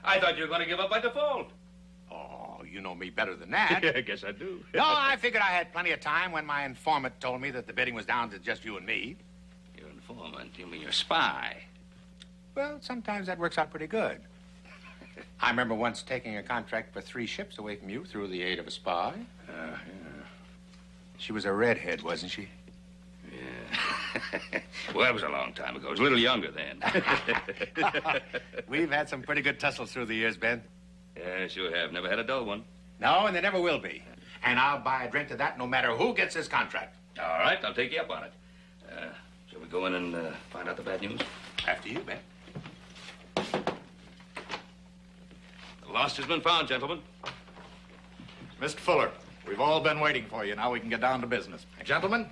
I thought you were going to give up by default. Oh, you know me better than that. I guess I do. No, I figured I had plenty of time when my informant told me that the bidding was down to just you and me. Your informant? You mean your spy? Well, sometimes that works out pretty good. I remember once taking a contract for 3 ships away from you through the aid of a spy. Yeah. She was a redhead, wasn't she? Yeah. Well, that was a long time ago. I was a little younger then. We've had some pretty good tussles through the years, Ben. Yeah, sure have. Never had a dull one. No, and there never will be. And I'll buy a drink to that no matter who gets this contract. All right, I'll take you up on it. Shall we go in and find out the bad news? After you, Ben. The lost has been found, gentlemen. Mr. Fuller, we've all been waiting for you. Now we can get down to business. Gentlemen,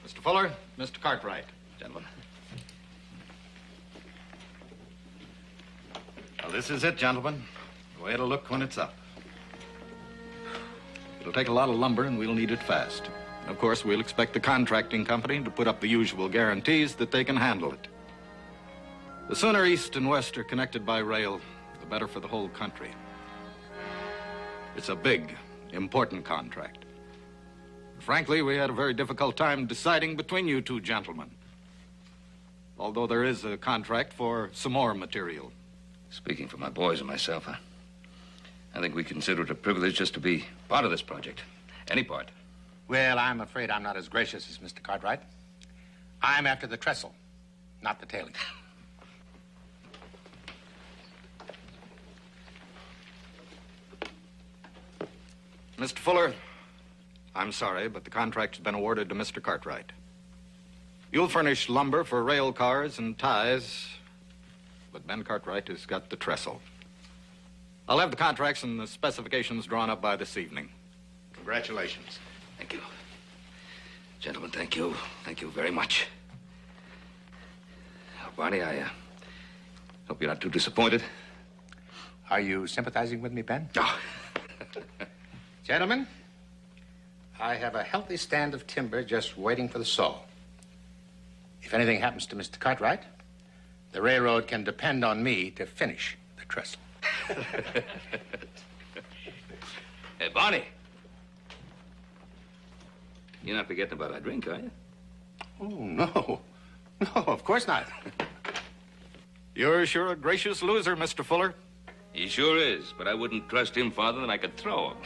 Mr. Fuller, Mr. Cartwright. Gentlemen. Well, this is it, gentlemen. The way it'll look when it's up. It'll take a lot of lumber, and we'll need it fast. Of course, we'll expect the contracting company to put up the usual guarantees that they can handle it. The sooner east and west are connected by rail, the better for the whole country. It's a big, important contract. Frankly, we had a very difficult time deciding between you two gentlemen. Although there is a contract for some more material. Speaking for my boys and myself, I think we consider it a privilege just to be part of this project. Any part. Well, I'm afraid I'm not as gracious as Mr. Cartwright. I'm after the trestle, not the tailing. Mr. Fuller, I'm sorry, but the contract's been awarded to Mr. Cartwright. You'll furnish lumber for rail cars and ties, but Ben Cartwright has got the trestle. I'll have the contracts and the specifications drawn up by this evening. Congratulations. Thank you. Gentlemen, thank you. Thank you very much. Barney, I hope you're not too disappointed. Are you sympathizing with me, Ben? Oh. Gentlemen, I have a healthy stand of timber just waiting for the saw. If anything happens to Mr. Cartwright, the railroad can depend on me to finish the trestle. Hey, Barney. You're not forgetting about our drink, are you? Oh, no. No, of course not. You're sure a gracious loser, Mr. Fuller. He sure is, but I wouldn't trust him farther than I could throw him.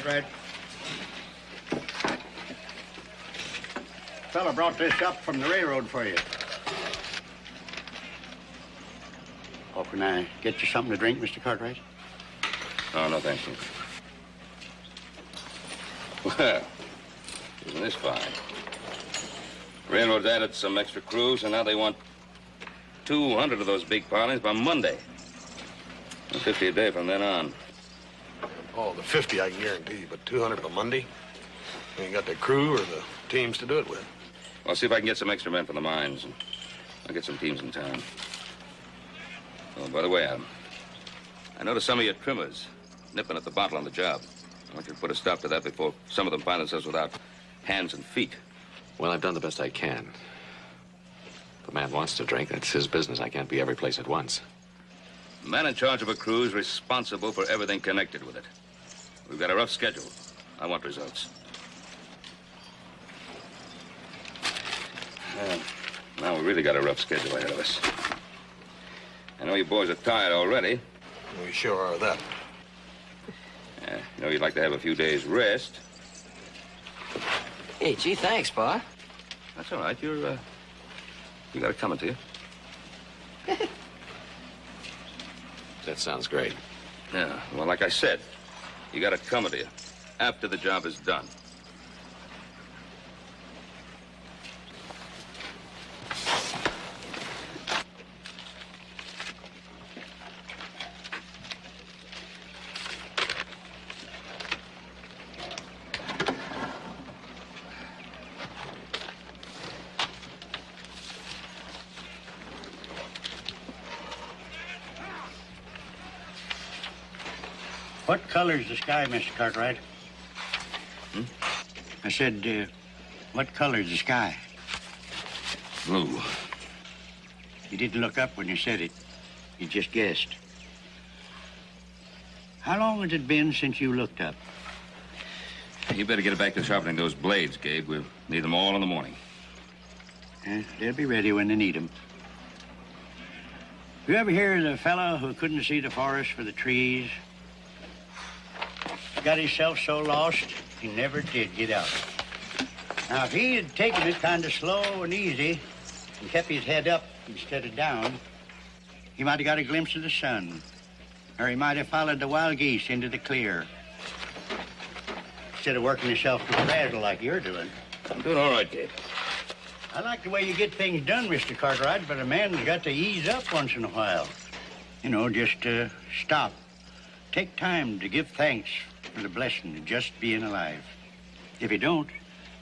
Cartwright. Fella brought this up from the railroad for you. Oh, can I get you something to drink, Mr. Cartwright? Oh, no, thank you. Well, isn't this fine? Railroad's added some extra crews, and now they want 200 of those big pilings by Monday. And 50 a day from then on. Oh, the 50 I can guarantee, but 200 by Monday? You ain't got the crew or the teams to do it with. I'll see if I can get some extra men from the mines, and I'll get some teams in town. Oh, by the way, Adam, I noticed some of your trimmers nipping at the bottle on the job. I want you to put a stop to that before some of them find themselves without hands and feet. Well, I've done the best I can. If a man wants to drink, that's his business. I can't be every place at once. The man in charge of a crew is responsible for everything connected with it. We've got a rough schedule. I want results. Now we really got a rough schedule ahead of us. I know you boys are tired already. We sure are that. You know you'd like to have a few days rest. Hey, gee, thanks, Pa. That's all right. You got it coming to you. That sounds great. Yeah, well, like I said, you got it coming to you after the job is done. What color's the sky, Mr. Cartwright? I said, what color's the sky? Blue. You didn't look up when you said it. You just guessed. How long has it been since you looked up? You better get back to sharpening those blades, Gabe. We'll need them all in the morning. They'll be ready when they need them. You ever hear of the fellow who couldn't see the forest for the trees? Got himself so lost, he never did get out. Now, if he had taken it kind of slow and easy and kept his head up instead of down, he might have got a glimpse of the sun, or he might have followed the wild geese into the clear, instead of working himself to a razzle like you're doing. I'm doing all right, Gabe. I like the way you get things done, Mr. Cartwright, but a man's got to ease up once in a while. You know, just stop. Take time to give thanks for the blessing of just being alive. If he don't,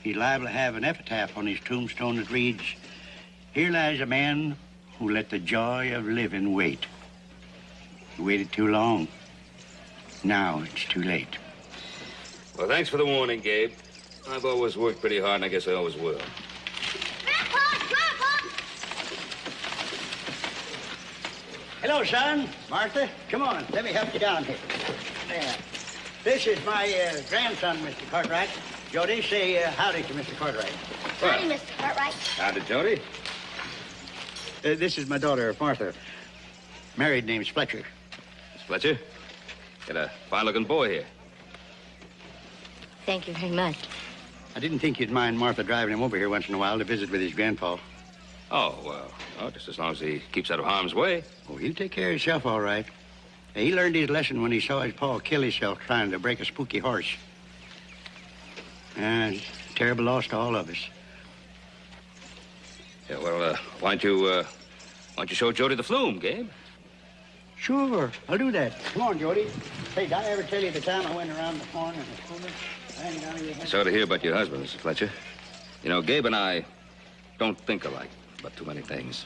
he's liable to have an epitaph on his tombstone that reads, "Here lies a man who let the joy of living wait. He waited too long. Now it's too late." Well, thanks for the warning, Gabe. I've always worked pretty hard, and I guess I always will. Hello, son. Martha, come on. Let me help you down here. There. This is my grandson, Mr. Cartwright. Jody, say howdy to Mr. Cartwright. Howdy, Mr. Cartwright. Howdy, Jody. This is my daughter, Martha. Married, name's Fletcher. Miss Fletcher, got a fine-looking boy here. Thank you very much. I didn't think you'd mind Martha driving him over here once in a while to visit with his grandpa. Oh, well, just as long as he keeps out of harm's way. Oh, he'll take care of himself all right. He learned his lesson when he saw his pa kill himself trying to break a spooky horse. It's a terrible loss to all of us. Yeah, well, why don't you show Jody the flume, Gabe? Sure, I'll do that. Come on, Jody. Hey, did I ever tell you the time I went around the corner in the schooner? Hanging down your head? I sorry to hear about your husband, Mr. Fletcher. You know, Gabe and I don't think alike about too many things.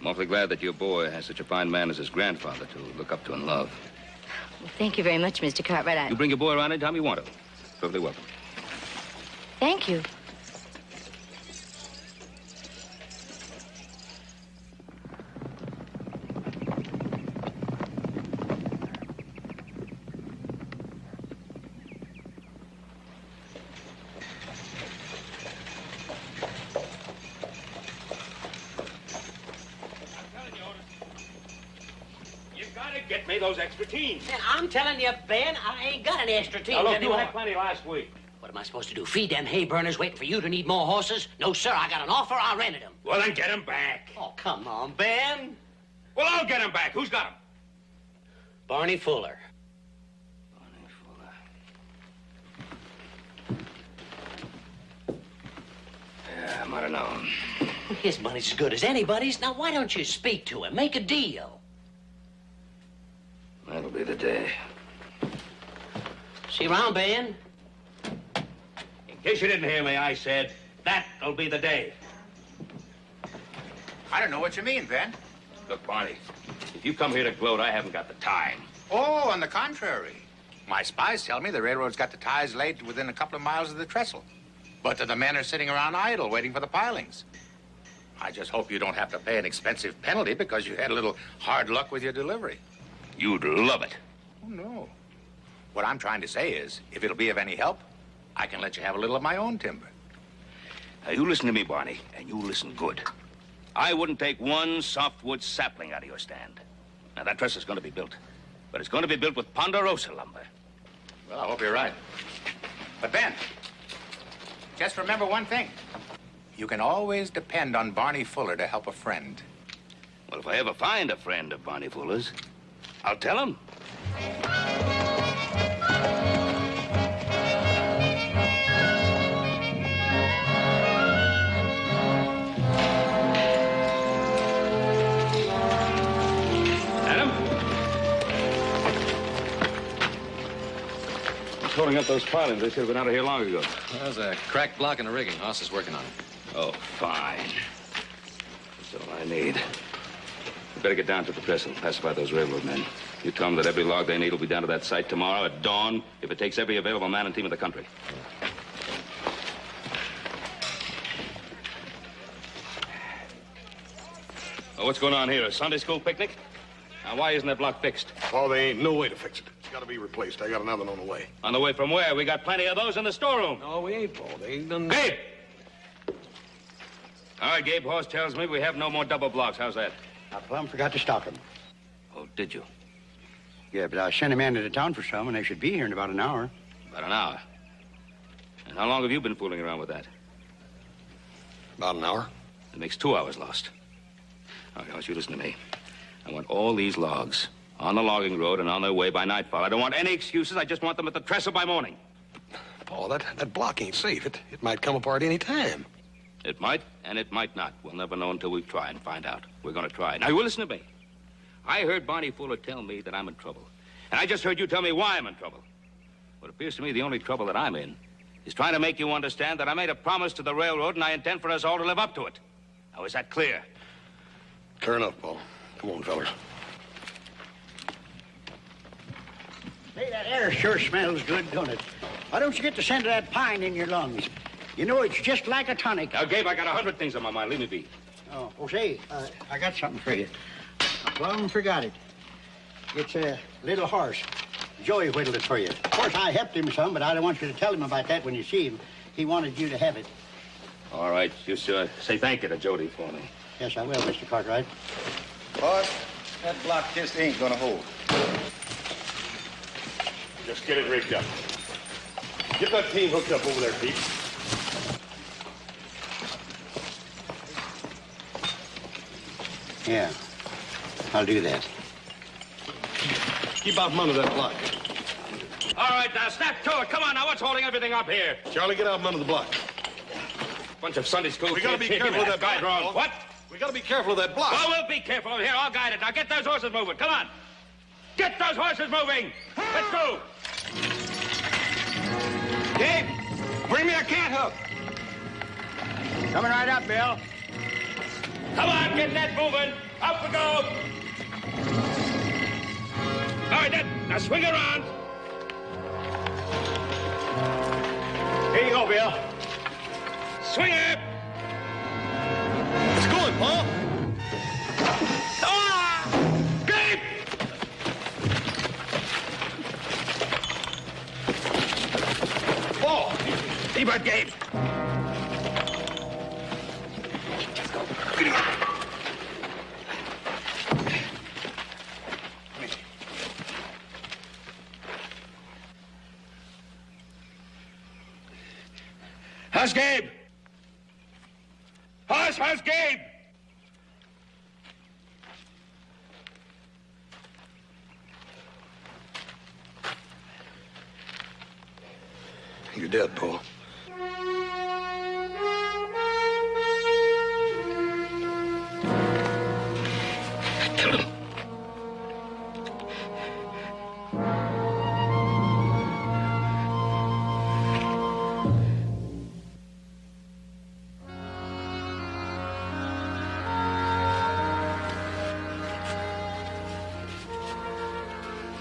I'm awfully glad that your boy has such a fine man as his grandfather to look up to and love. Well, thank you very much, Mr. Cartwright. You bring your boy around anytime you want to. Perfectly welcome. Thank you. Get me me those extra teams. Man, I'm telling you, Ben, I ain't got any extra teams Now, look, anymore. you had plenty last week. What am I supposed to do? Feed them hay burners waiting for you to need more horses? No, sir. I got an offer. I rented them. Well, then get them back. Oh, come on, Ben. Well, I'll get them back. Who's got them? Barney Fuller. Barney Fuller. Yeah, I might have known. His money's as good as anybody's. Now, why don't you speak to him? Make a deal. That'll be the day. See you around, Ben. In case you didn't hear me, I said that'll be the day. I don't know what you mean, Ben. Look, Barney, if you come here to gloat, I haven't got the time. Oh, on the contrary. My spies tell me the railroad's got the ties laid within a couple of miles of the trestle. But the men are sitting around idle, waiting for the pilings. I just hope you don't have to pay an expensive penalty because you had a little hard luck with your delivery. You'd love it. Oh, no. What I'm trying to say is, if it'll be of any help, I can let you have a little of my own timber. Now, you listen to me, Barney, and you listen good. I wouldn't take one softwood sapling out of your stand. Now, that trestle is going to be built. But it's going to be built with Ponderosa lumber. Well, I hope you're right. But, Ben, just remember one thing. You can always depend on Barney Fuller to help a friend. Well, if I ever find a friend of Barney Fuller's, I'll tell him. Adam? What's holding up those pilings? They should have been out of here long ago. There's a cracked block in the rigging. Hoss is working on it. Oh, fine. That's all I need. We better get down to the trestle, pacify those railroad men. You tell them that every log they need will be down to that site tomorrow at dawn if it takes every available man and team in the country. Oh, what's going on here? A Sunday school picnic? Now, why isn't that block fixed? Oh, there ain't no way to fix it. It's got to be replaced. I got another one on the way. On the way from where? We got plenty of those in the storeroom. No, we ain't, Paul. They ain't done... Gabe! All right, Gabe, Horse tells me we have no more double blocks. How's that? I plumb forgot to stock them. Oh, did you? Yeah, but I sent a man into town for some, and they should be here in about an hour. About an hour. And how long have you been fooling around with that? About an hour. It makes 2 hours lost. All right, I want you to listen to me. I want all these logs on the logging road and on their way by nightfall. I don't want any excuses. I just want them at the trestle by morning. Paul, that block ain't safe. It might come apart any time. It might, and it might not. We'll never know until we try and find out. We're going to try. Now, you listen to me. I heard Barney Fuller tell me that I'm in trouble. And I just heard you tell me why I'm in trouble. What appears to me the only trouble that I'm in is trying to make you understand that I made a promise to the railroad and I intend for us all to live up to it. Now, is that clear? Clear enough, Paul. Come on, fellas. Hey, that air sure smells good, don't it? Why don't you get the scent of that pine in your lungs? You know, it's just like a tonic. Now, Gabe, I got 100 things on my mind. Leave me be. Oh, say, I got something for you. I plumb forgot it. It's a little horse. Joey whittled it for you. Of course, I helped him some, but I don't want you to tell him about that when you see him. He wanted you to have it. All right. Just say thank you to Jody for me. Yes, I will, Mr. Cartwright. Boss, that block just ain't gonna hold. Just get it rigged up. Get that team hooked up over there, Pete. Yeah, I'll do that. Keep out from under that block. All right, now, snap to it. Come on, now, what's holding everything up here? Charlie, get out from under the block. Bunch of Sunday school We gotta be kids. careful of that guide block, wrong. Paul. What? We gotta be careful of that block. Well, we'll be careful over here. I'll guide it. Now, get those horses moving. Come on. Get those horses moving. Let's go. Gabe, bring me a cat hook. Coming right up, Bill. Come on, get that moving. Up we go. All right, then. Now, swing around. Here you go, Bill. Swing it. It's going, Paul. Ah! Gabe! Paul! T-Bird, Gabe. How's Gabe? How's Gabe? You're dead, Paul. Killed him.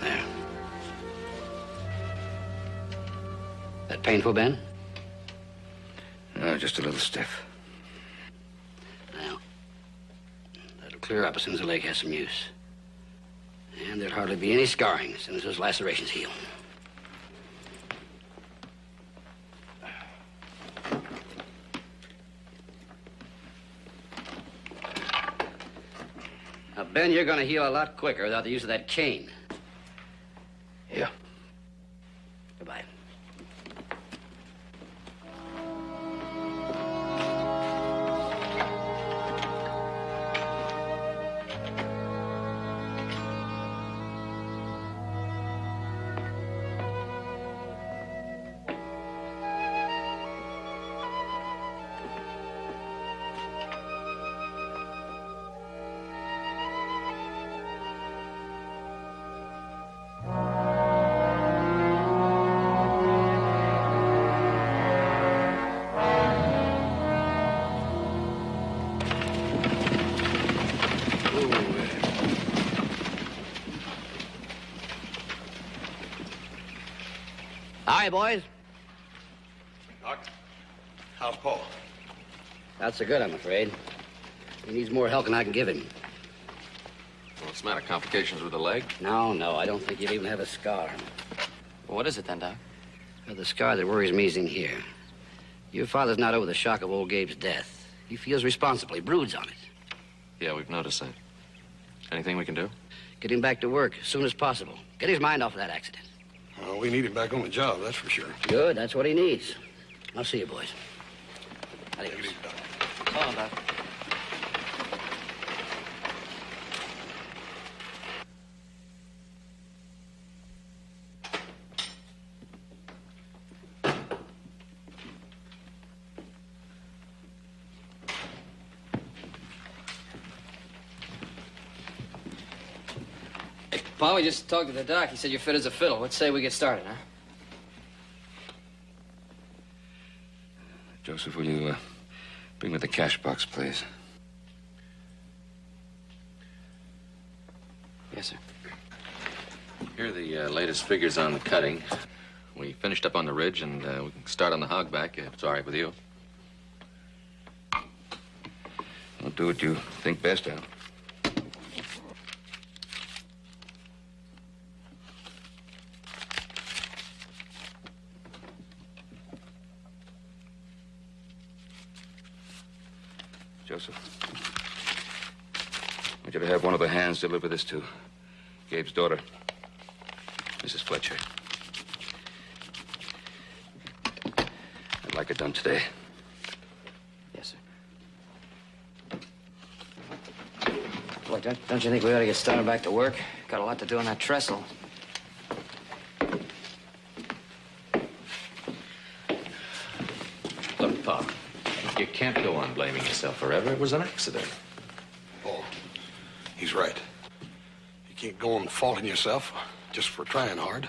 There. That painful, Ben? No, just a little stiff. Well, that'll clear up as soon as the leg has some use. And there'll hardly be any scarring as soon as those lacerations heal. Now, Ben, you're going to heal a lot quicker without the use of that cane. Yeah. Goodbye. Hi, boys. Doc, how's Paul? Not so good, I'm afraid. He needs more help than I can give him. What's the matter? Complications with the leg? No, I don't think he'll even have a scar. Well, what is it then, Doc? Well, the scar that worries me is in here. Your father's not over the shock of old Gabe's death. He feels responsible. He broods on it. Yeah, we've noticed that. Anything we can do? Get him back to work as soon as possible. Get his mind off of that accident. Well, we need him back on the job, that's for sure. Good, that's what he needs. I'll see you, boys. Take it Adios. easy, Doc. Come on, Doc. Hey, Paul, we just talked to the doc. He said you're fit as a fiddle. Let's say we get started, huh? Joseph, will you bring me the cash box, please? Yes, sir. Here are the latest figures on the cutting. We finished up on the ridge, and we can start on the hogback if it's all right with you. Well, do what you think best, Al. Joseph, I want you to have one of the hands deliver this to Gabe's daughter, Mrs. Fletcher. I'd like it done today. Yes, sir. Look, don't you think we ought to get started back to work? Got a lot to do on that trestle. Look, Pop, you can't go on blaming yourself forever. It was an accident. Paul, he's right. You can't go on faulting yourself just for trying hard.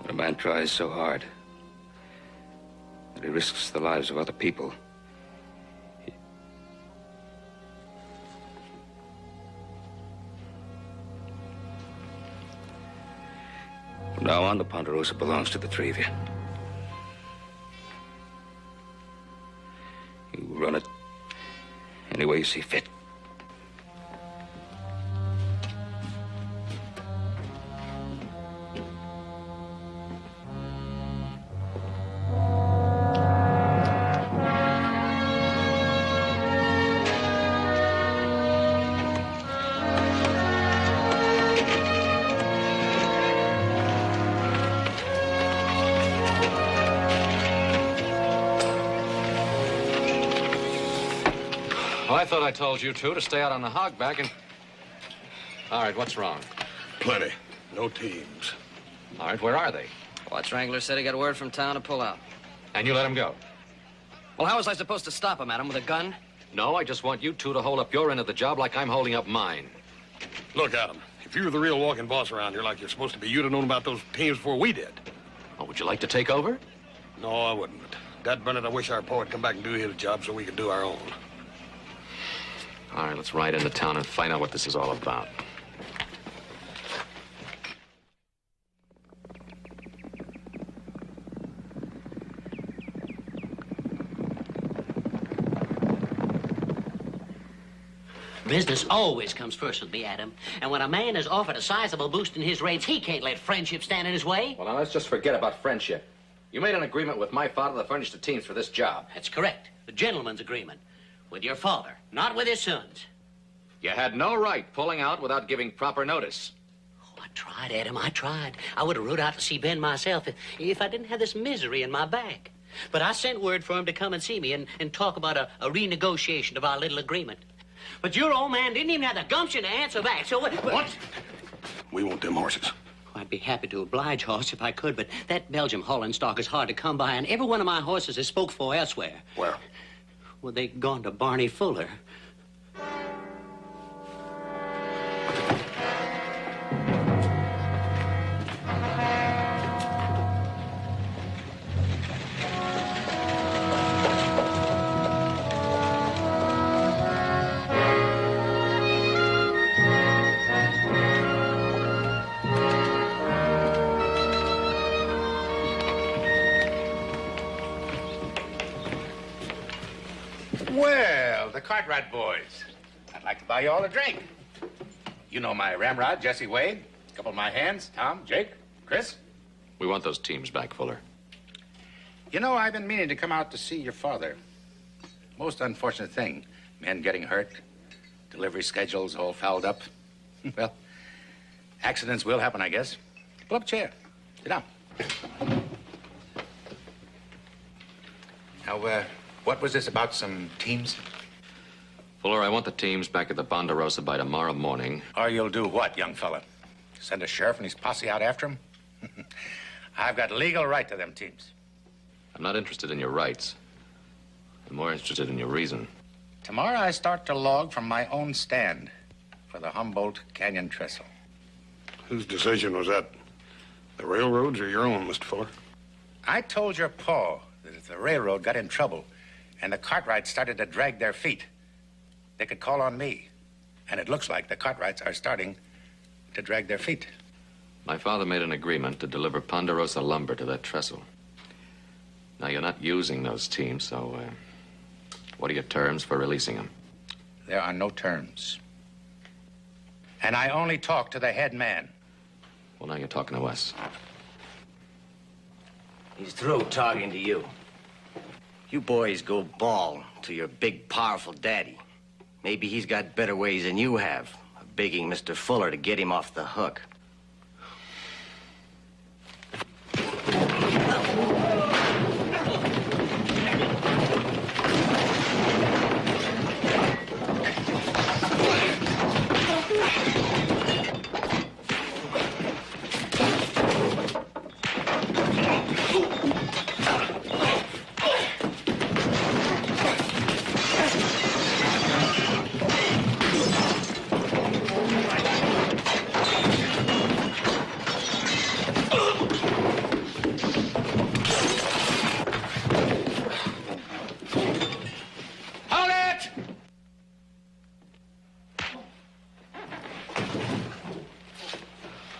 When a man tries so hard that he risks the lives of other people, From now on, the Ponderosa belongs to the three of you. You run it any way you see fit. Well, I thought I told you two to stay out on the hogback and... All right, what's wrong? Plenty. No teams. All right, where are they? Watch Wrangler said he got word from town to pull out. And you let them go? Well, how was I supposed to stop him, Adam, with a gun? No, I just want you two to hold up your end of the job like I'm holding up mine. Look, Adam, if you were the real walking boss around here like you're supposed to be, you'd have known about those teams before we did. Oh, would you like to take over? No, I wouldn't. Dad Bennett, I wish our pa would come back and do his job so we could do our own. All right, let's ride into town and find out what this is all about. Business always comes first with me, Adam. And when a man is offered a sizable boost in his rates, he can't let friendship stand in his way. Well, now, let's just forget about friendship. You made an agreement with my father to furnish the teams for this job. That's correct. The gentleman's agreement. With your father, not with his sons. You had no right pulling out without giving proper notice. Oh, I tried, Adam, I tried. I would have rode out to see Ben myself if I didn't have this misery in my back. But I sent word for him to come and see me and talk about a renegotiation of our little agreement. But your old man didn't even have the gumption to answer back, so what? We want them horses. I'd be happy to oblige, Hoss, if I could, but that Belgium Holland stock is hard to come by, and every one of my horses is spoke for elsewhere. Where? Well, they gone to Barney Fuller. Well, the Cartwright boys. I'd like to buy you all a drink. You know my ramrod, Jesse Wade. A couple of my hands, Tom, Jake, Chris. We want those teams back, Fuller. You know, I've been meaning to come out to see your father. Most unfortunate thing. Men getting hurt. Delivery schedules all fouled up. Well, accidents will happen, I guess. Pull up a chair. Sit down. Now, what was this about some teams? Fuller, I want the teams back at the Ponderosa by tomorrow morning. Or you'll do what, young fella? Send a sheriff and his posse out after him? I've got legal right to them teams. I'm not interested in your rights. I'm more interested in your reason. Tomorrow I start to log from my own stand for the Humboldt Canyon Trestle. Whose decision was that? The railroad's or your own, Mr. Fuller? I told your pa that if the railroad got in trouble and the Cartwrights started to drag their feet, they could call on me. And it looks like the Cartwrights are starting to drag their feet. My father made an agreement to deliver Ponderosa lumber to that trestle. Now, you're not using those teams, so what are your terms for releasing them? There are no terms. And I only talk to the head man. Well, now you're talking to us. He's through talking to you. You boys go bawl to your big, powerful daddy. Maybe he's got better ways than you have of begging Mr. Fuller to get him off the hook.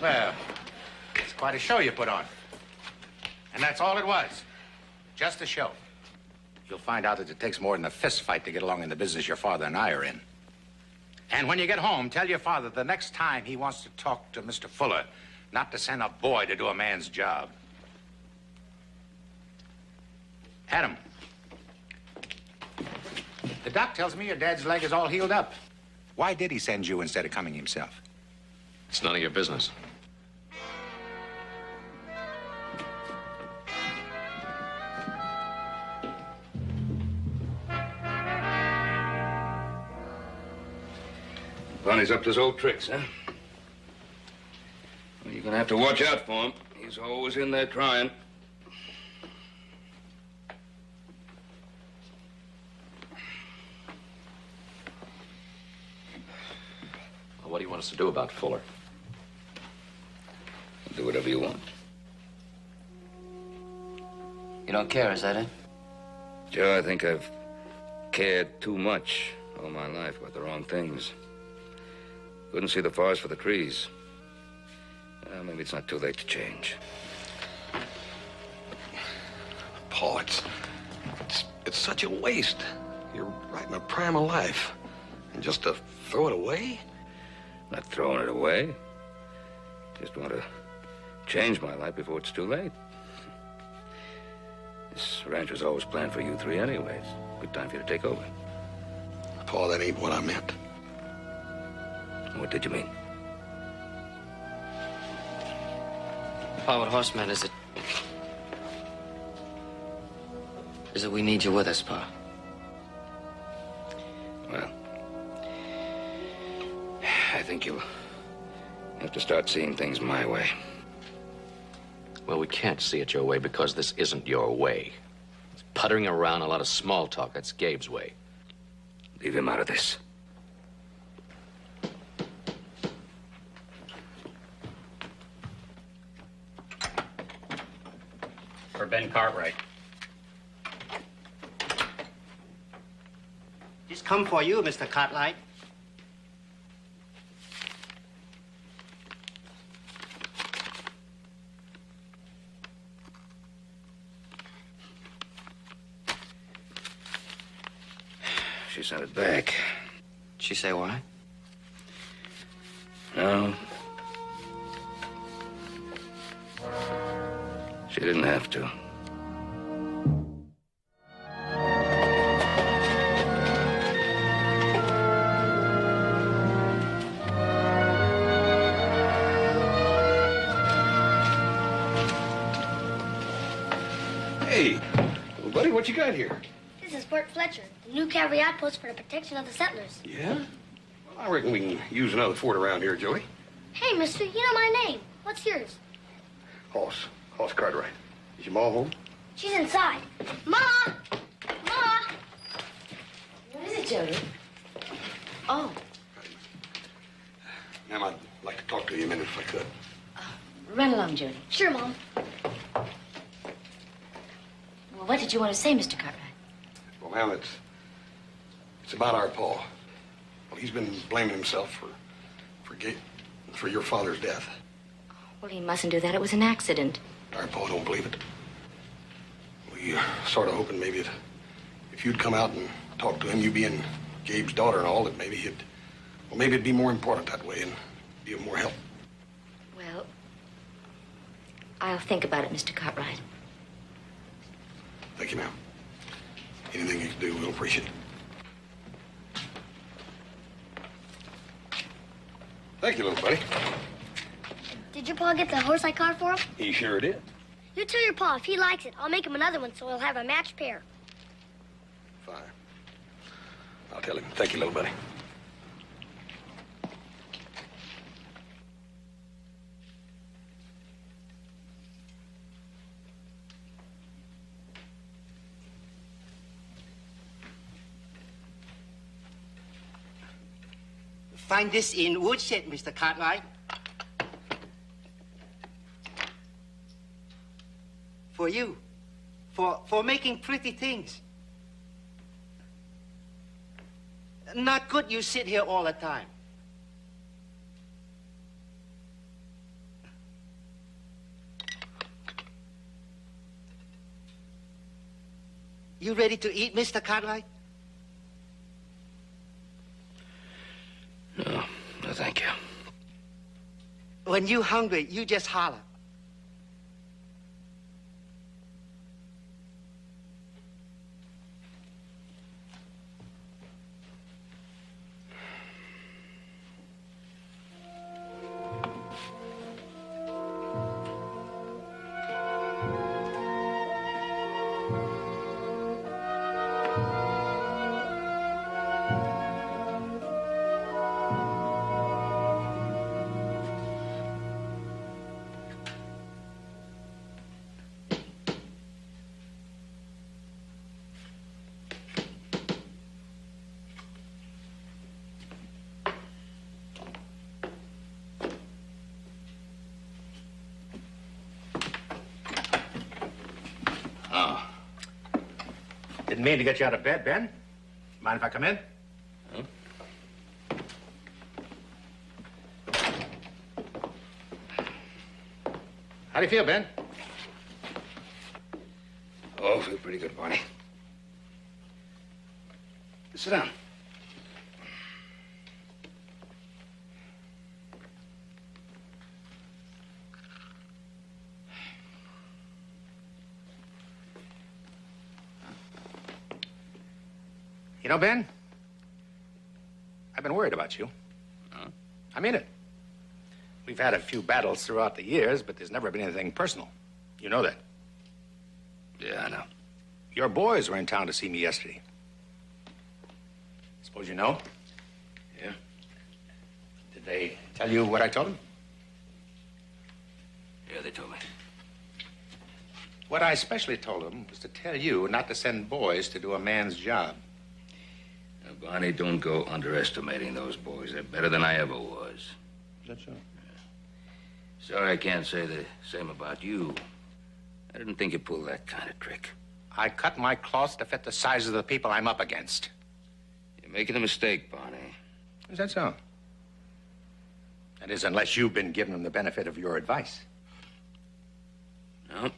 Well, it's quite a show you put on. And that's all it was. Just a show. You'll find out that it takes more than a fist fight to get along in the business your father and I are in. And when you get home, tell your father the next time he wants to talk to Mr. Fuller, not to send a boy to do a man's job. Adam, the doc tells me your dad's leg is all healed up. Why did he send you instead of coming himself? It's none of your business. Bonnie's up to his old tricks, huh? Well, you're gonna have to watch out for him. He's always in there trying. Well, what do you want us to do about Fuller? Do whatever you want. You don't care, is that it? Joe, I think I've cared too much all my life about the wrong things. Couldn't see the forest for the trees. Well, maybe it's not too late to change. Paul, it's such a waste. You're right in the prime of life. And just to throw it away? Not throwing it away. Just want to change my life before it's too late. This ranch was always planned for you three anyways. Good time for you to take over. Paul, that ain't what I meant. What did you mean? Pa, what horseman is it? Is it we need you with us, Pa? Well, I think you'll have to start seeing things my way. Well, we can't see it your way because this isn't your way. It's puttering around, a lot of small talk. That's Gabe's way. Leave him out of this. For Ben Cartwright. This come for you, Mr. Cartwright. She sent it back. She say why? No. She didn't have to. Hey, well, buddy, what you got here? This is Fort Fletcher, the new cavalry outpost for the protection of the settlers. Yeah? Well, I reckon we can use another fort around here, Joey. Hey, mister, you know my name. What's yours? Hoss Cartwright. Is your ma home? She's inside. Ma! Ma! What is it, Jody? Oh, Ma'am, I'd like to talk to you a minute if I could. run along, Jody. Sure, Mom. Well, what did you want to say, Mr. Cartwright? Well, ma'am, it's about our Paul. Well, he's been blaming himself for your father's death. Well, he mustn't do that. It was an accident. Our Paul don't believe it. We sort of hoping maybe if you'd come out and talk to him, you being Gabe's daughter and all, that maybe maybe it'd be more important that way and be of more help. Well, I'll think about it, Mr. Cartwright. Thank you, ma'am. Anything you can do, we'll appreciate it. Thank you, little buddy. Did your pa get the horse I caught for him? He sure did. You tell your pa if he likes it, I'll make him another one so he'll have a matched pair. Fine. I'll tell him. Thank you, little buddy. Find this in woodshed, Mr. Cartwright. For you. For making pretty things. Not good you sit here all the time. You ready to eat, Mr. Cartwright? No, thank you. When you hungry, you just holler. Oh. Didn't mean to get you out of bed, Ben. Mind if I come in? Huh? How do you feel, Ben? Oh, I feel pretty good, Barney. Sit down. You know, Ben, I've been worried about you. Huh? I mean it. We've had a few battles throughout the years, but there's never been anything personal. You know that. Yeah, I know. Your boys were in town to see me yesterday. Suppose you know? Yeah. Did they tell you what I told them? Yeah, they told me. What I especially told them was to tell you not to send boys to do a man's job. Now, Barney, don't go underestimating those boys. They're better than I ever was. Is that so? Sorry I can't say the same about you. I didn't think you pulled that kind of trick. I cut my cloth to fit the size of the people I'm up against. You're making a mistake, Barney. Is that so? That is, unless you've been giving them the benefit of your advice. No.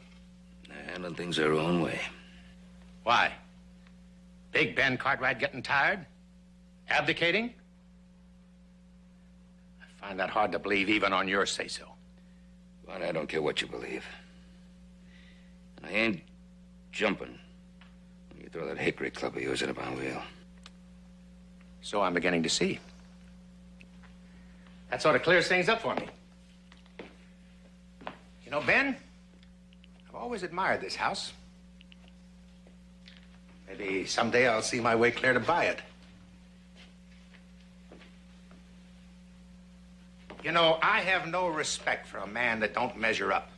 They're handling things their own way. Why? Big Ben Cartwright getting tired? Abdicating? I find that hard to believe even on your say-so. Barney, I don't care what you believe. And I ain't jumping when you throw that hickory club of yours at a bound wheel. So I'm beginning to see. That sort of clears things up for me. You know, Ben, I've always admired this house. Maybe someday I'll see my way clear to buy it. You know, I have no respect for a man that don't measure up.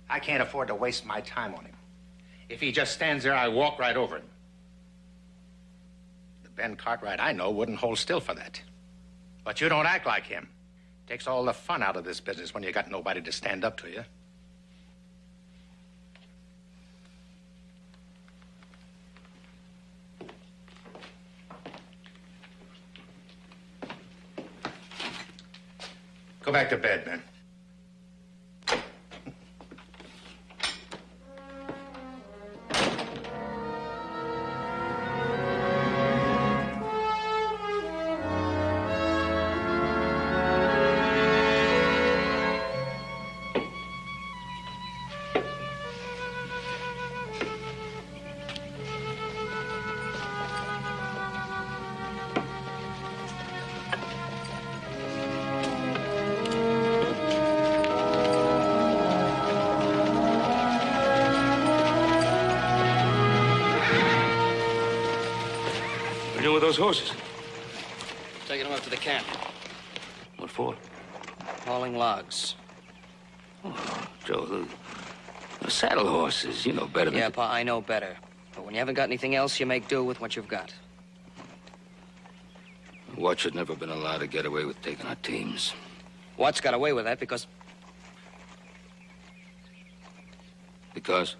I can't afford to waste my time on him. If he just stands there, I walk right over him. The Ben Cartwright I know wouldn't hold still for that. But you don't act like him. Takes all the fun out of this business when you got nobody to stand up to you. Go back to bed, Ben. What are you doing with those horses? Taking them up to the camp. What for? Hauling logs. Oh, Joe, the saddle horses, you know better than... Yeah, Pa, I know better. But when you haven't got anything else, you make do with what you've got. Watch had never been allowed to get away with taking our teams. Watts got away with that because... Because?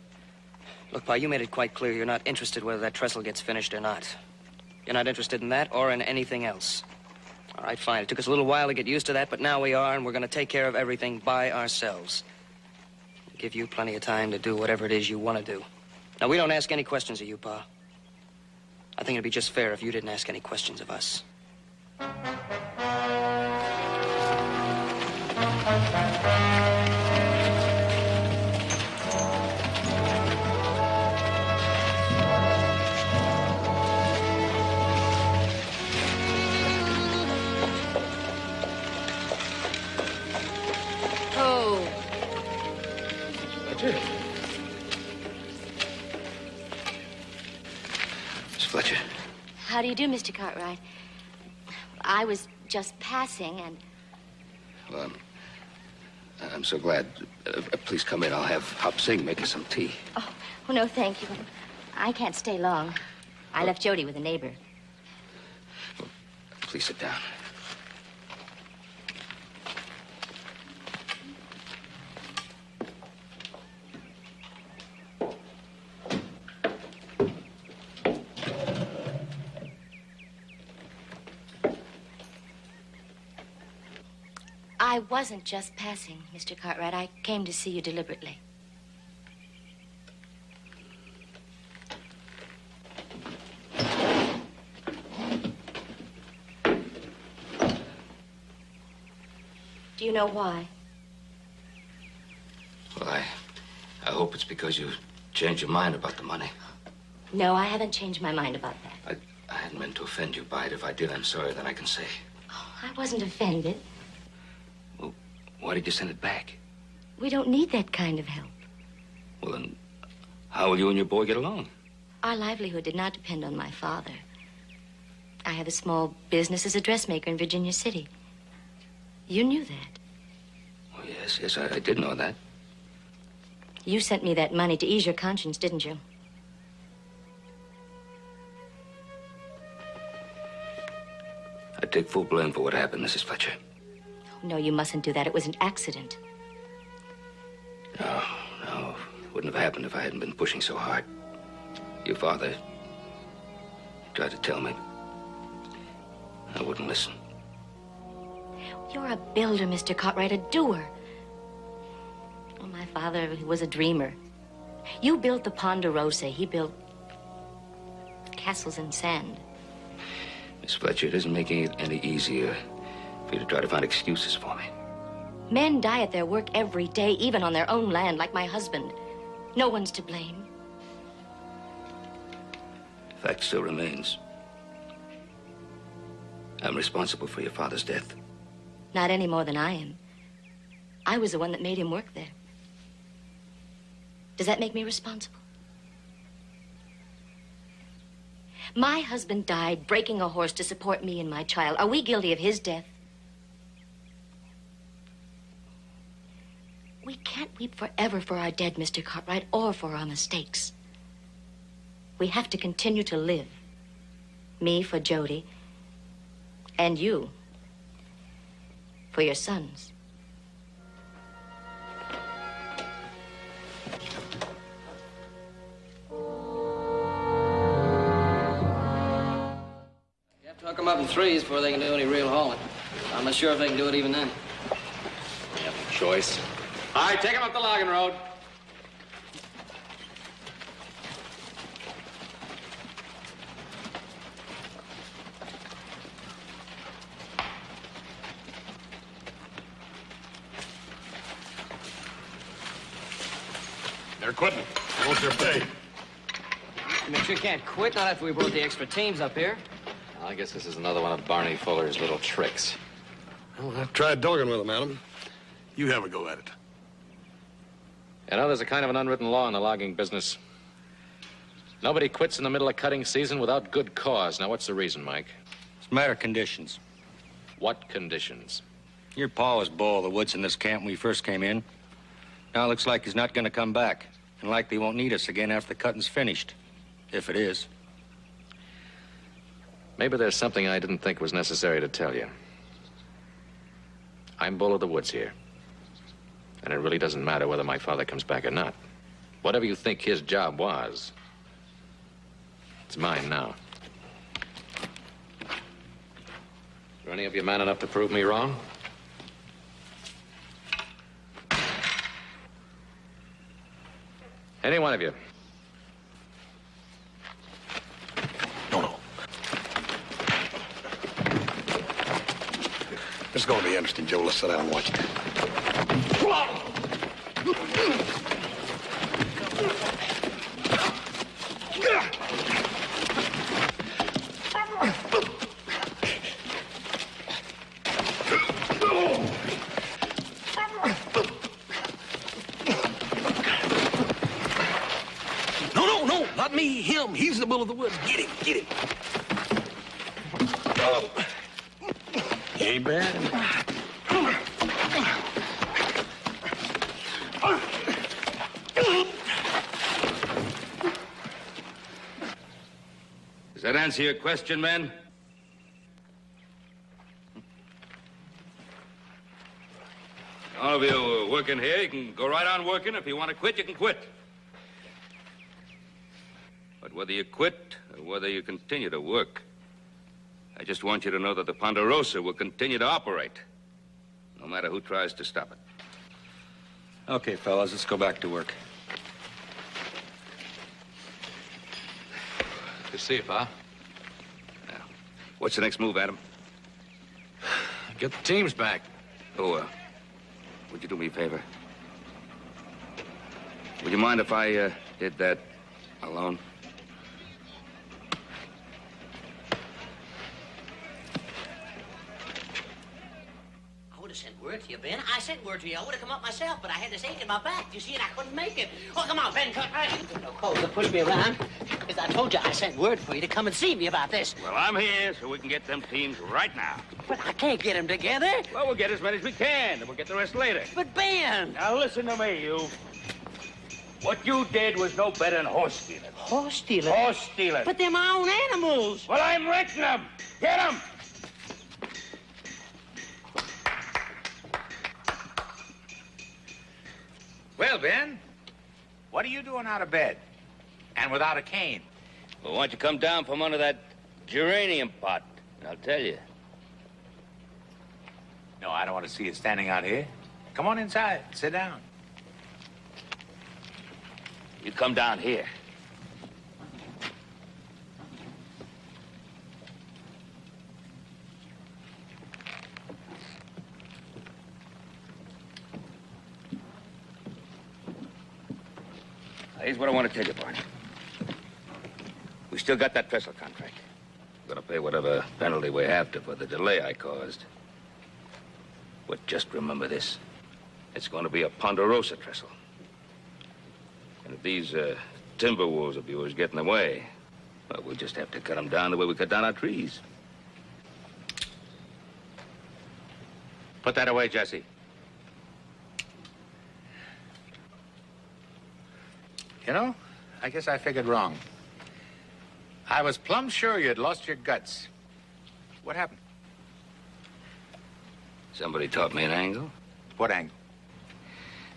Look, Pa, you made it quite clear you're not interested whether that trestle gets finished or not. You're not interested in that or in anything else. All right, fine. It took us a little while to get used to that, but now we are, and we're going to take care of everything by ourselves. We'll give you plenty of time to do whatever it is you want to do. Now, we don't ask any questions of you, Pa. I think it'd be just fair if you didn't ask any questions of us. Oh. Fletcher? Miss Fletcher. How do you do, Mr. Cartwright? I was just passing and... Well, I'm so glad. Please come in. I'll have Hop Sing make us some tea. Oh, no, thank you. I can't stay long. I left Jody with a neighbor. Please sit down. I wasn't just passing, Mr. Cartwright. I came to see you deliberately. Do you know why? Well, I hope it's because you changed your mind about the money. No, I haven't changed my mind about that. I hadn't meant to offend you by it. If I did, I'm sorry. Then I can say. Oh, I wasn't offended. Well, why did you send it back? We don't need that kind of help. Well, then, how will you and your boy get along? Our livelihood did not depend on my father. I have a small business as a dressmaker in Virginia City. You knew that. Oh, yes, I did know that. You sent me that money to ease your conscience, didn't you? I take full blame for what happened, Mrs. Fletcher. Oh, no, you mustn't do that. It was an accident. No, it wouldn't have happened if I hadn't been pushing so hard. Your father tried to tell me. I wouldn't listen. You're a builder, Mr. Cartwright, a doer. Oh, my father, he was a dreamer. You built the Ponderosa. He built castles in sand. Miss Fletcher, it isn't making it any easier for you to try to find excuses for me. Men die at their work every day, even on their own land, like my husband. No one's to blame. The fact still remains. I'm responsible for your father's death. Not any more than I am. I was the one that made him work there. Does that make me responsible? My husband died breaking a horse to support me and my child. Are we guilty of his death? We can't weep forever for our dead, Mr. Cartwright, or for our mistakes. We have to continue to live. Me for Jody, and you for your sons. You have to hook them up in threes before they can do any real hauling. I'm not sure if they can do it even then. You have no choice. All right, take them up the logging road. They're quitting. What's their pay? But you can't quit, not after we brought the extra teams up here. I guess this is another one of Barney Fuller's little tricks. Well, I've tried dogging with them, Adam. You have a go at it. You know, there's a kind of an unwritten law in the logging business. Nobody quits in the middle of cutting season without good cause. Now, what's the reason, Mike? It's a matter of conditions. What conditions? Your pa was bull of the woods in this camp when we first came in. Now it looks like he's not going to come back. And likely won't need us again after the cutting's finished. If it is. Maybe there's something I didn't think was necessary to tell you. I'm bull of the woods here. And it really doesn't matter whether my father comes back or not. Whatever you think his job was, it's mine now. Are any of you man enough to prove me wrong? Any one of you? No. This is going to be interesting, Joe. Let's sit down and watch it. No, not me, him. He's the bull of the woods. Get him. He ain't bad. Does that answer your question, man? All of you working here, you can go right on working. If you want to quit, you can quit. But whether you quit or whether you continue to work, I just want you to know that the Ponderosa will continue to operate, no matter who tries to stop it. Okay, fellas, let's go back to work. Good to see you, Pa. What's the next move, Adam? Get the teams back. Oh, would you do me a favor? Would you mind if I did that alone? I would have sent word to you, Ben. I sent word to you. I would have come up myself, but I had this ache in my back. You see, and I couldn't make it. Oh, come on, Ben. Come on. No clothes to push me around. Because I told you I sent word for you to come and see me about this. Well, I'm here so we can get them teams right now. But I can't get them together. Well, we'll get as many as we can, and we'll get the rest later. But, Ben. Now, listen to me, you. What you did was no better than horse stealing. Horse stealing? Horse stealing. But they're my own animals. Well, I'm renting them. Get them. Well, Ben, what are you doing out of bed? And without a cane? Well, why don't you come down from under that geranium pot, and I'll tell you. No, I don't want to see you standing out here. Come on inside. Sit down. You come down here. Here's what I want to tell you, Barney. We still got that trestle contract. We're gonna pay whatever penalty we have to for the delay I caused. But just remember this. It's gonna be a Ponderosa trestle. And if these timber wolves of yours get in the way, well, we'll just have to cut them down the way we cut down our trees. Put that away, Jesse. You know, I guess I figured wrong. I was plumb sure you'd lost your guts. What happened? Somebody taught me an angle. What angle?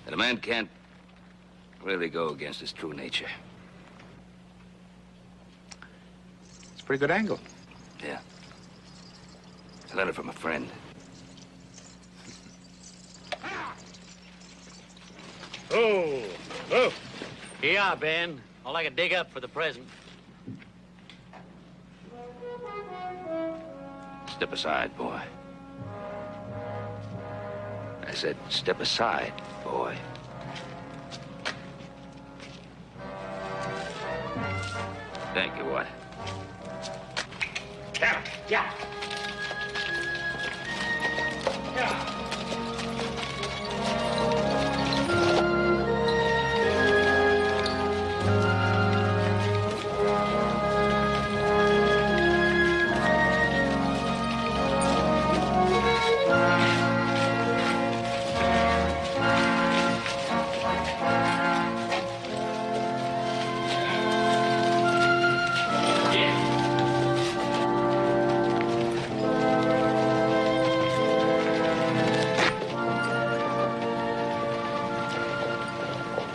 That a man can't really go against his true nature. It's a pretty good angle. Yeah. I learned it from a friend. Oh, oh. Here you are, Ben. All I can dig up for the present. Step aside, boy. I said, step aside, boy. Thank you, what? Yeah, yeah. Yeah.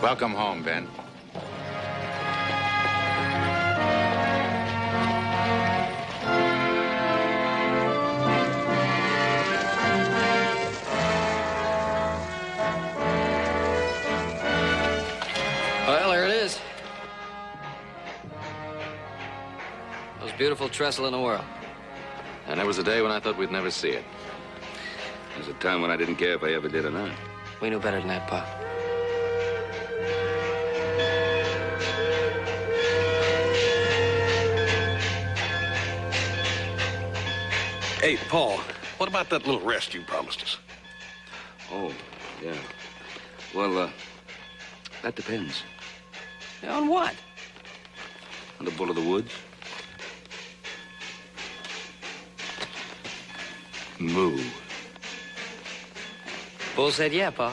Welcome home, Ben. Well, there it is. Most beautiful trestle in the world. And there was a day when I thought we'd never see it. There was a time when I didn't care if I ever did or not. We knew better than that, Pa. Hey, Paul, what about that little rest you promised us? Oh, yeah. Well, that depends. On what? On the bull of the woods. Moo. Bull said yeah, Pa.